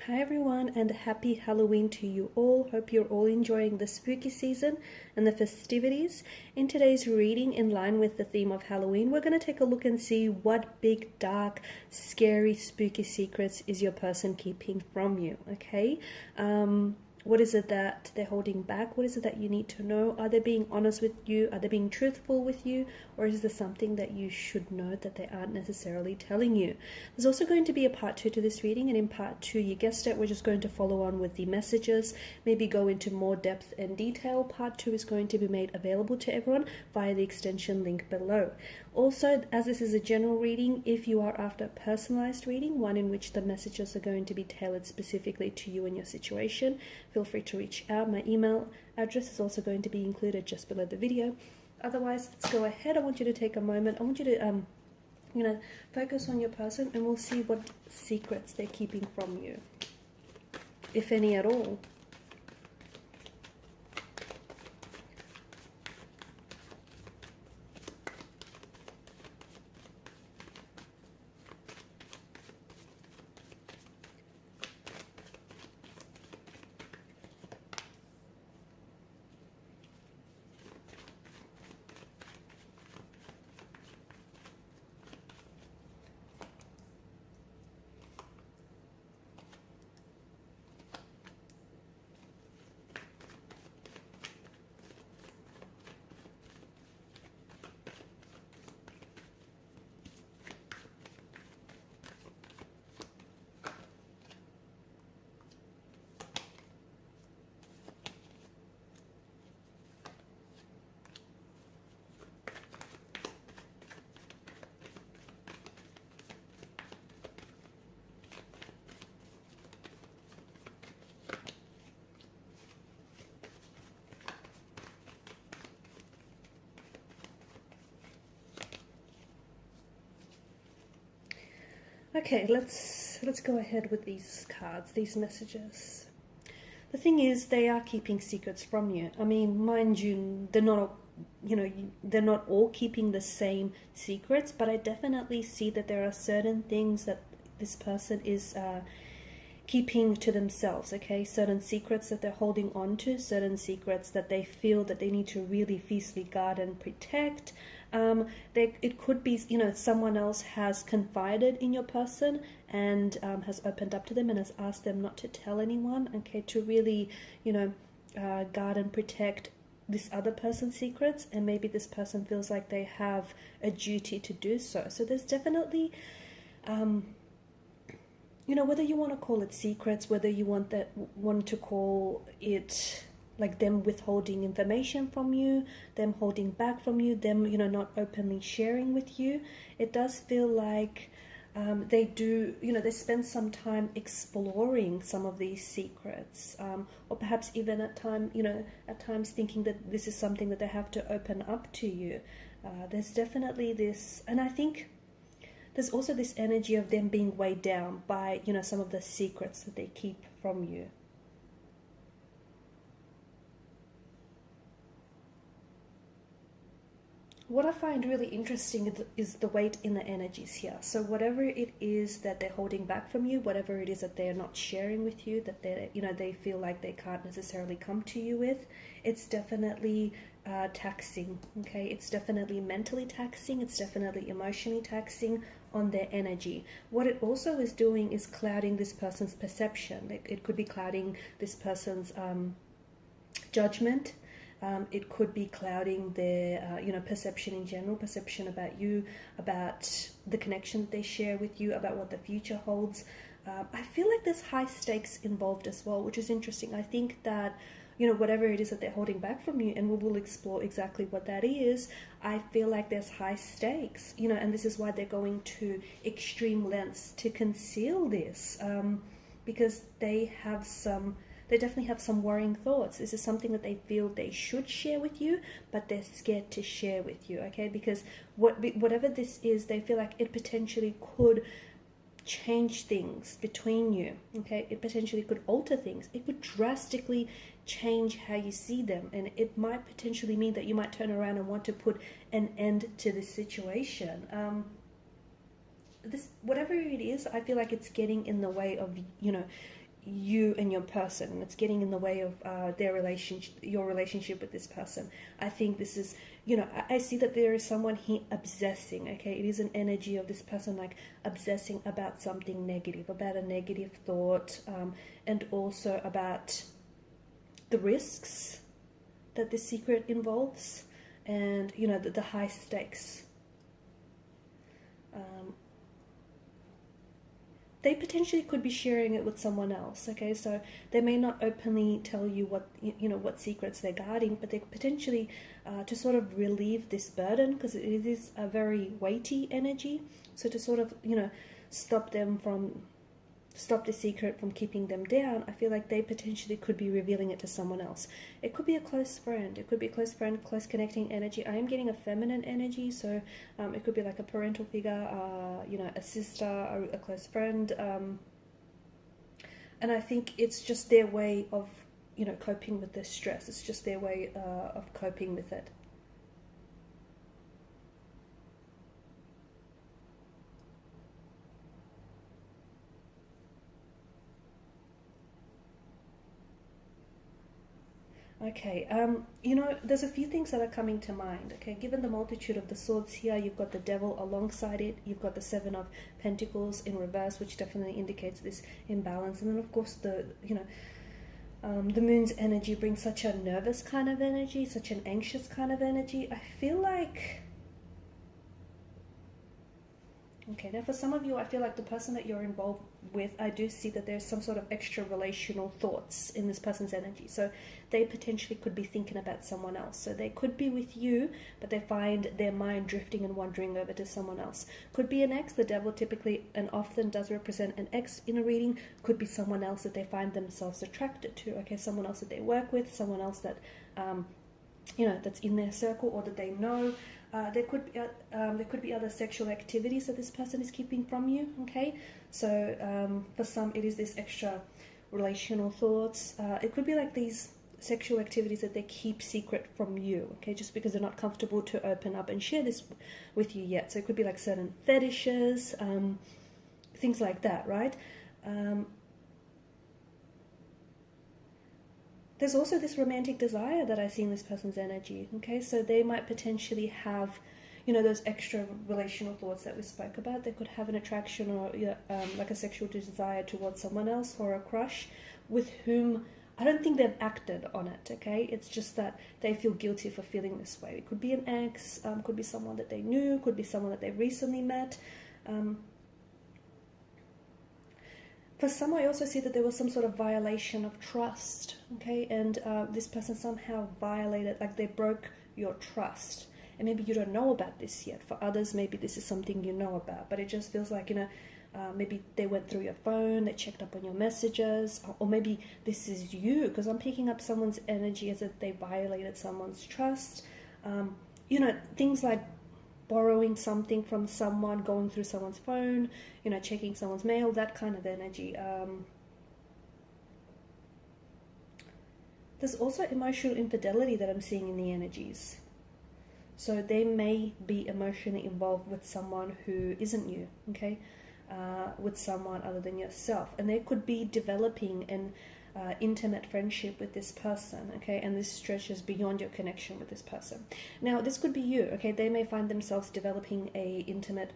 Hi everyone, and happy Halloween to you all. Hope you're all enjoying the spooky season and the festivities. In today's reading, in line with the theme of Halloween, we're going to take a look and see what big, dark, scary, spooky secrets is your person keeping from you, okay? What is it that they're holding back? What is it that you need to know? Are they being honest with you? Are they being truthful with you? Or is there something that you should know that they aren't necessarily telling you? There's also going to be a part 2 to this reading, and in part 2, you guessed it, we're just going to follow on with the messages, maybe go into more depth and detail. Part 2 is going to be made available to everyone via the extension link below. Also, as this is a general reading, if you are after a personalized reading, one in which the messages are going to be tailored specifically to you and your situation, feel free to reach out. My email address is also going to be included just below the video. Otherwise, let's go ahead. I want you to take a moment. I want you to focus on your person, and we'll see what secrets they're keeping from you, if any at all. Okay, let's go ahead with these cards, these messages. The thing is, they are keeping secrets from you. I mean, mind you, they're not, they're not all keeping the same secrets, but I definitely see that there are certain things that this person is keeping to themselves, okay? Certain secrets that they're holding on to, certain secrets that they feel that they need to really fiercely guard and protect. It could be, someone else has confided in your person and has opened up to them and has asked them not to tell anyone, okay, to really, guard and protect this other person's secrets, and maybe this person feels like they have a duty to do so. So there's definitely, whether you want to call it secrets, whether you want to call it like them withholding information from you, them holding back from you, them, not openly sharing with you, it does feel like they do, they spend some time exploring some of these secrets, or perhaps even at times thinking that this is something that they have to open up to you. There's definitely this, and I think there's also this energy of them being weighed down by, some of the secrets that they keep from you. What I find really interesting is the weight in the energies here. So whatever it is that they're holding back from you, whatever it is that they're not sharing with you, that they feel like they can't necessarily come to you with, it's definitely taxing, okay? It's definitely mentally taxing. It's definitely emotionally taxing on their energy. What it also is doing is clouding this person's perception. It could be clouding this person's judgment. It could be clouding their, perception in general, perception about you, about the connection that they share with you, about what the future holds. I feel like there's high stakes involved as well, which is interesting. I think that, whatever it is that they're holding back from you, and we will explore exactly what that is, I feel like there's high stakes, and this is why they're going to extreme lengths to conceal this, because they definitely have some worrying thoughts. This is something that they feel they should share with you, but they're scared to share with you, okay? Because whatever this is, they feel like it potentially could change things between you, okay? It potentially could alter things. It would drastically change how you see them, and it might potentially mean that you might turn around and want to put an end to this situation. This, whatever it is, I feel like it's getting in the way of, you and your person, and it's getting in the way of their relationship, your relationship with this person. I think this is, I see that there is someone here obsessing. Okay, it is an energy of this person like obsessing about something negative, about a negative thought, and also about the risks that this secret involves, and the high stakes. They potentially could be sharing it with someone else. Okay, so they may not openly tell you what secrets they're guarding, but they potentially to sort of relieve this burden, because it is a very weighty energy. So to sort of stop the secret from keeping them down, I feel like they potentially could be revealing it to someone else. It could be a close friend. It could be a close friend, close connecting energy. I am getting a feminine energy, so it could be like a parental figure, a sister, a close friend. And I think it's just their way of, coping with their stress. It's just their way of coping with it. Okay, there's a few things that are coming to mind. Okay, given the multitude of the swords here, you've got the devil alongside it, you've got the 7 of pentacles in reverse, which definitely indicates this imbalance, and then of course the moon's energy brings such a nervous kind of energy, such an anxious kind of energy. I feel like, okay, now for some of you, I feel like the person that you're involved with, I do see that there's some sort of extra relational thoughts in this person's energy. So they potentially could be thinking about someone else. So they could be with you, but they find their mind drifting and wandering over to someone else. Could be an ex. The devil typically and often does represent an ex in a reading. Could be someone else that they find themselves attracted to. Okay, someone else that they work with, someone else that, that's in their circle or that they know. There could be other sexual activities that this person is keeping from you. Okay, so for some it is this extra relational thoughts. It could be like these sexual activities that they keep secret from you. Okay, just because they're not comfortable to open up and share this with you yet. So it could be like certain fetishes, things like that, right? There's also this romantic desire that I see in this person's energy. Okay, so they might potentially have, those extra relational thoughts that we spoke about. They could have an attraction or like a sexual desire towards someone else or a crush with whom I don't think they've acted on it. Okay, it's just that they feel guilty for feeling this way. It could be an ex, could be someone that they knew, could be someone that they recently met. For some, I also see that there was some sort of violation of trust, okay? And this person somehow violated, like they broke your trust. And maybe you don't know about this yet. For others, maybe this is something you know about. But it just feels like, maybe they went through your phone, they checked up on your messages. Or maybe this is you, because I'm picking up someone's energy as if they violated someone's trust. Things like borrowing something from someone, going through someone's phone, checking someone's mail, that kind of energy. There's also emotional infidelity that I'm seeing in the energies. So they may be emotionally involved with someone who isn't you, okay? With someone other than yourself. And they could be developing an intimate friendship with this person, okay? And this stretches beyond your connection with this person. Now, this could be you, okay? They may find themselves developing a intimate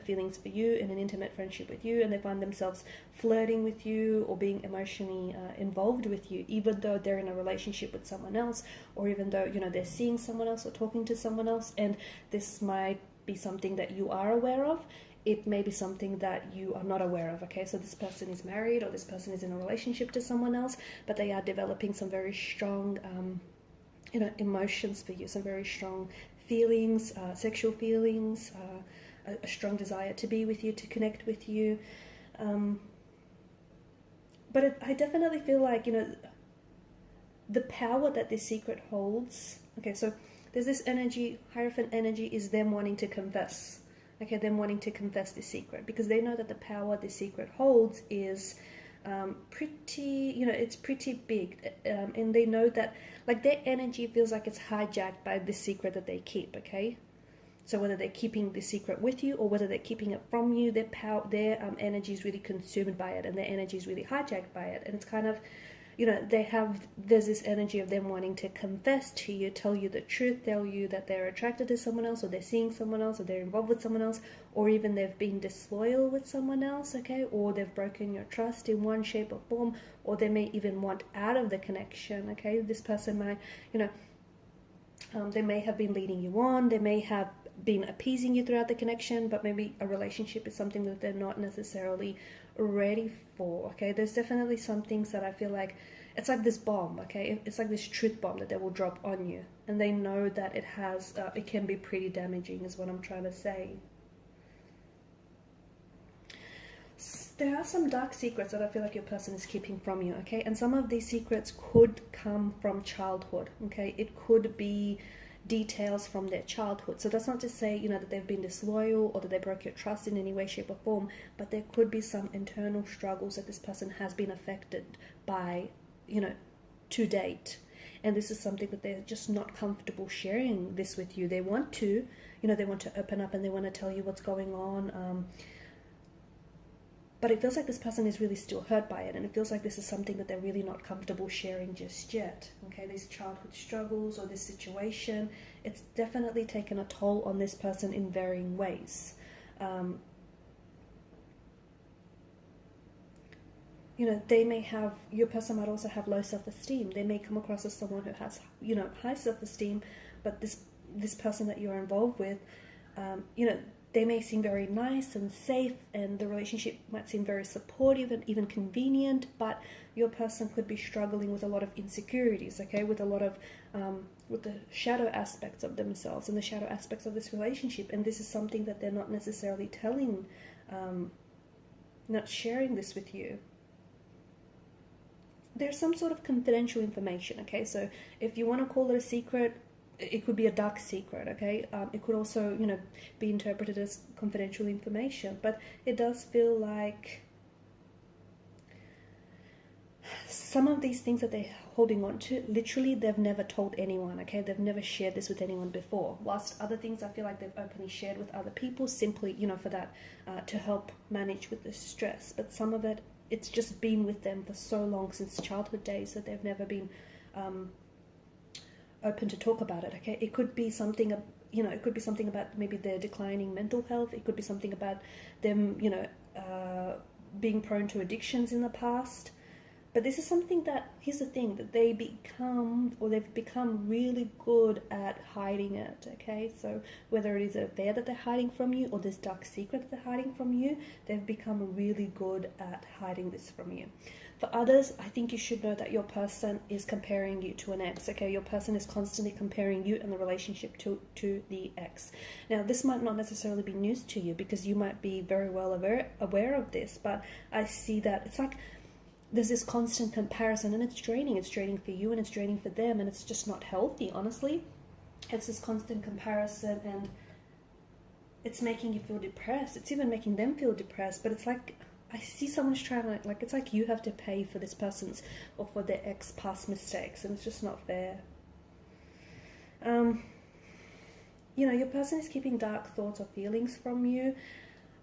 feelings for you and an intimate friendship with you, and they find themselves flirting with you or being emotionally involved with you, even though they're in a relationship with someone else, or even though, they're seeing someone else or talking to someone else, and this might be something that you are aware of. It may be something that you are not aware of, okay? So this person is married or this person is in a relationship to someone else, but they are developing some very strong, emotions for you, some very strong feelings, sexual feelings, a strong desire to be with you, to connect with you. But I definitely feel like, the power that this secret holds, okay, so there's this energy, Hierophant energy is them wanting to confess. Okay, them wanting to confess this secret because they know that the power this secret holds is it's pretty big, and they know that like their energy feels like it's hijacked by this secret that they keep. Okay, So whether they're keeping the secret with you or whether they're keeping it from you, their energy is really consumed by it, and their energy is really hijacked by it. And it's kind of, there's this energy of them wanting to confess to you, tell you the truth, tell you that they're attracted to someone else, or they're seeing someone else, or they're involved with someone else, or even they've been disloyal with someone else, okay, or they've broken your trust in one shape or form, or they may even want out of the connection, okay. This person might, they may have been leading you on, they may have been appeasing you throughout the connection, but maybe a relationship is something that they're not necessarily ready for, okay. There's definitely some things that I feel like it's like this bomb, okay. It's like this truth bomb that they will drop on you, and they know that it can be pretty damaging, is what I'm trying to say. There are some dark secrets that I feel like your person is keeping from you, okay, and some of these secrets could come from childhood, okay. It could be details from their childhood. So that's not to say, that they've been disloyal or that they broke your trust in any way, shape or form, but there could be some internal struggles that this person has been affected by, to date. And this is something that they're just not comfortable sharing this with you. They want to, they want to open up and they want to tell you what's going on. But it feels like this person is really still hurt by it, and it feels like this is something that they're really not comfortable sharing just yet. Okay, these childhood struggles or this situation, it's definitely taken a toll on this person in varying ways. Your person might also have low self-esteem. They may come across as someone who has, high self-esteem, but this person that you're involved with, they may seem very nice and safe, and the relationship might seem very supportive and even convenient, but your person could be struggling with a lot of insecurities, okay, with a lot of with the shadow aspects of themselves and the shadow aspects of this relationship. And this is something that they're not necessarily telling, not sharing this with you. There's some sort of confidential information, okay, so if you want to call it a secret, it could be a dark secret, okay. It could also, be interpreted as confidential information, but it does feel like some of these things that they're holding on to, literally, they've never told anyone, okay. They've never shared this with anyone before. Whilst other things I feel like they've openly shared with other people, simply, for that, to help manage with the stress. But some of it, it's just been with them for so long, since childhood days, that they've never been open to talk about it, okay. It could be something, it could be something about maybe their declining mental health. It could be something about them, being prone to addictions in the past. But this is something that, here's the thing, that they've become really good at hiding it, okay? So whether it is an affair that they're hiding from you or this dark secret that they're hiding from you, they've become really good at hiding this from you. For others, I think you should know that your person is comparing you to an ex, okay? Your person is constantly comparing you and the relationship to the ex. Now, this might not necessarily be news to you because you might be very well aware of this, but I see that it's like there's this constant comparison, and it's draining. It's draining for you and it's draining for them, and it's just not healthy, honestly. It's this constant comparison, and it's making you feel depressed. It's even making them feel depressed, but it's like, I see someone's trying to, like, it's like you have to pay for this person's or for their ex past mistakes, and it's just not fair. Your person is keeping dark thoughts or feelings from you,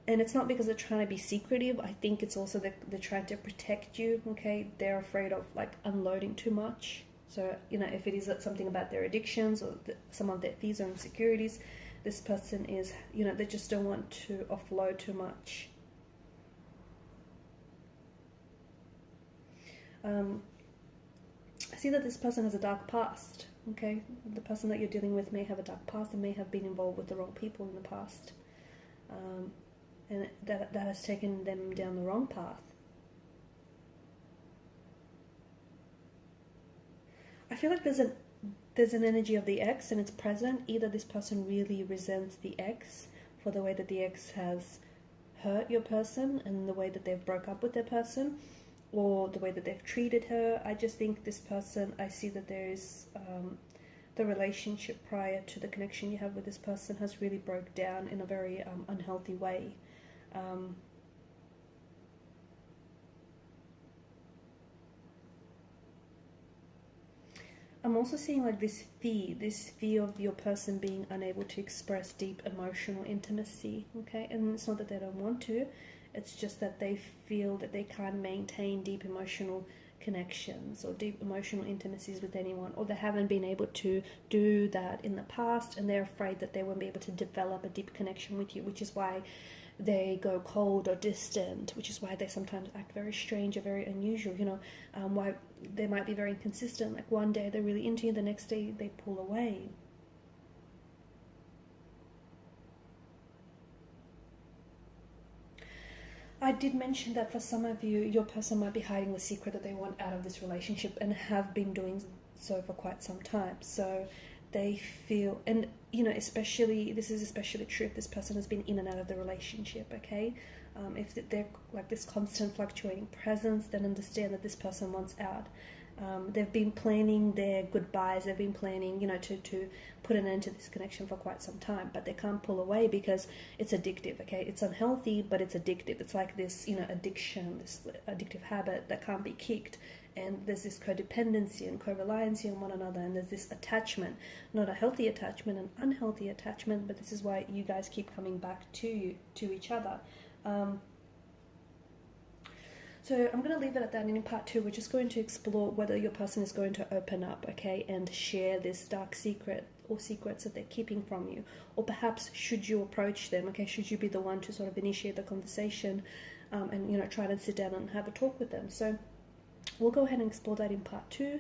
and it's not because they're trying to be secretive. I think it's also that they're trying to protect you, okay? They're afraid of, like, unloading too much. So, if it is something about their addictions or some of their fears or insecurities, this person is, they just don't want to offload too much. I see that this person has a dark past, okay? The person that you're dealing with may have a dark past and may have been involved with the wrong people in the past. And that has taken them down the wrong path. I feel like there's an energy of the ex, and it's present. Either this person really resents the ex for the way that the ex has hurt your person and the way that they've broke up with their person, or the way that they've treated her. I just think this person, I see that there is the relationship prior to the connection you have with this person has really broke down in a very unhealthy way. I'm also seeing like this fear of your person being unable to express deep emotional intimacy, okay? And it's not that they don't want to, it's just that they feel that they can't maintain deep emotional connections or deep emotional intimacies with anyone, or they haven't been able to do that in the past, and they're afraid that they won't be able to develop a deep connection with you, which is why they go cold or distant, which is why they sometimes act very strange or very unusual, why they might be very inconsistent. Like one day they're really into you, the next day they pull away. I did mention that for some of you, your person might be hiding the secret that they want out of this relationship and have been doing so for quite some time. So they feel, and especially, this is especially true if this person has been in and out of the relationship, okay? If they're like this constant fluctuating presence, then understand that this person wants out. They've been planning their goodbyes, they've been planning, to put an end to this connection for quite some time, but they can't pull away because it's addictive, okay? It's unhealthy, but it's addictive. It's like this, addiction, this addictive habit that can't be kicked. And there's this codependency and co-reliancy on one another, and there's this attachment, not a healthy attachment, an unhealthy attachment, but this is why you guys keep coming back to each other. So I'm going to leave it at that, and in part 2 we're just going to explore whether your person is going to open up, okay, and share this dark secret or secrets that they're keeping from you, or perhaps should you approach them, okay, should you be the one to sort of initiate the conversation, and try to sit down and have a talk with them. So we'll go ahead and explore that in part 2,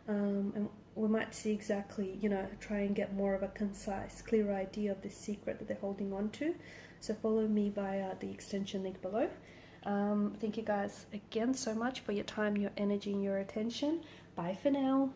and we might see exactly, try and get more of a concise, clear idea of this secret that they're holding on to. So follow me via the extension link below. Thank you guys again so much for your time, your energy, and your attention. Bye for now.